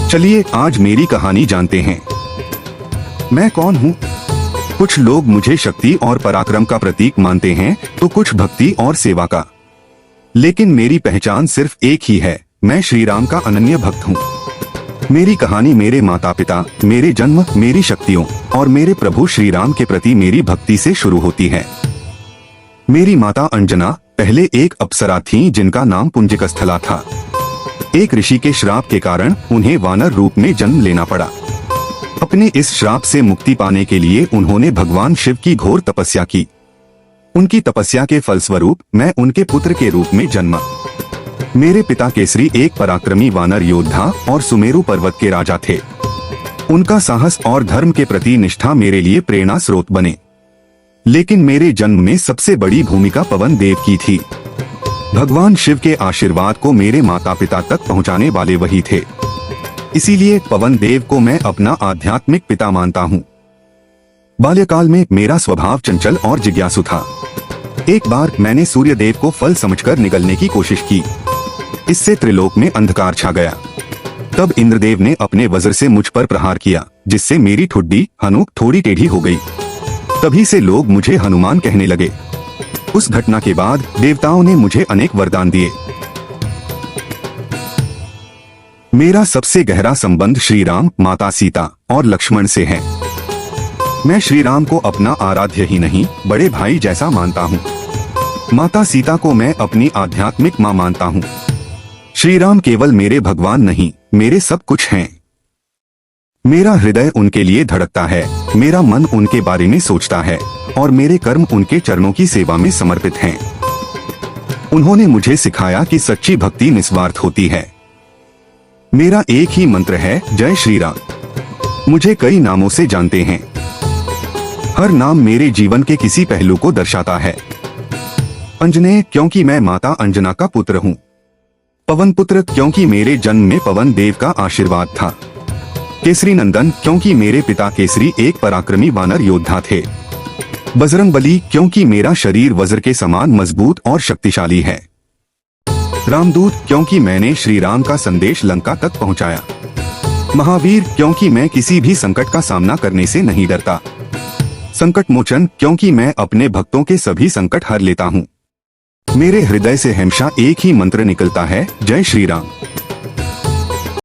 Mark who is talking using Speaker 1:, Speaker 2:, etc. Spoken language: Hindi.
Speaker 1: चलिए आज मेरी कहानी जानते हैं। मैं कौन हूँ? कुछ लोग मुझे शक्ति और पराक्रम का प्रतीक मानते हैं, तो कुछ भक्ति और सेवा का। लेकिन मेरी पहचान सिर्फ एक ही है, मैं श्री राम का अनन्य भक्त हूँ। मेरी कहानी मेरे माता पिता, मेरे जन्म, मेरी शक्तियों और मेरे प्रभु श्री राम के प्रति मेरी भक्ति से शुरू होती है। मेरी माता अंजना पहले एक अप्सरा थीं जिनका नाम पुंजिकस्थला था। एक ऋषि के श्राप के कारण उन्हें वानर रूप में जन्म लेना पड़ा। अपने इस श्राप से मुक्ति पाने के लिए उन्होंने भगवान शिव की घोर तपस्या की। उनकी तपस्या के फलस्वरूप मैं उनके पुत्र के रूप में जन्मा। मेरे पिता केसरी एक पराक्रमी वानर योद्धा और सुमेरु पर्वत के राजा थे। उनका साहस और धर्म के प्रति निष्ठा मेरे लिए प्रेरणा स्रोत बने। लेकिन मेरे जन्म में सबसे बड़ी भूमिका पवन देव की थी। भगवान शिव के आशीर्वाद को मेरे माता पिता तक पहुंचाने वाले वही थे। इसीलिए पवन देव को मैं अपना आध्यात्मिक पिता मानता हूँ। बाल्यकाल में मेरा स्वभाव चंचल और जिज्ञासु था। एक बार मैंने सूर्य देव को फल समझकर निगलने की कोशिश की। इससे त्रिलोक में अंधकार छा गया। तब इंद्रदेव ने अपने वज्र से मुझ पर प्रहार किया, जिससे मेरी ठुड्डी हनूक थोड़ी टेढ़ी हो गई। तभी से लोग मुझे हनुमान कहने लगे। उस घटना के बाद देवताओं ने मुझे अनेक वरदान दिए। मेरा सबसे गहरा संबंध श्री राम, माता सीता और लक्ष्मण से है। मैं श्री राम को अपना आराध्य ही नहीं, बड़े भाई जैसा मानता हूँ। माता सीता को मैं अपनी आध्यात्मिक माँ मानता हूँ। श्री राम केवल मेरे भगवान नहीं, मेरे सब कुछ हैं। मेरा हृदय उनके लिए धड़कता है, मेरा मन उनके बारे में सोचता है और मेरे कर्म उनके चरणों की सेवा में समर्पित हैं। उन्होंने मुझे सिखाया कि सच्ची भक्ति निस्वार्थ होती है। मेरा एक ही मंत्र है, जय श्री राम। मुझे कई नामों से जानते हैं। हर नाम मेरे जीवन के किसी पहलू को दर्शाता है। अंजनेय क्योंकि मैं माता अंजना का पुत्र हूँ। पवन पुत्र क्योंकि मेरे जन्म में पवन देव का आशीर्वाद था। केसरी नंदन क्योंकि मेरे पिता केसरी एक पराक्रमी वानर योद्धा थे। बजरंगबली क्योंकि मेरा शरीर वज्र के समान मजबूत और शक्तिशाली है। रामदूत क्योंकि मैंने श्री राम का संदेश लंका तक पहुंचाया। महावीर क्योंकि मैं किसी भी संकट का सामना करने से नहीं डरता। संकट मोचन क्योंकि मैं अपने भक्तों के सभी संकट हर लेता हूँ। मेरे हृदय से हमेशा एक ही मंत्र निकलता है, जय श्री राम।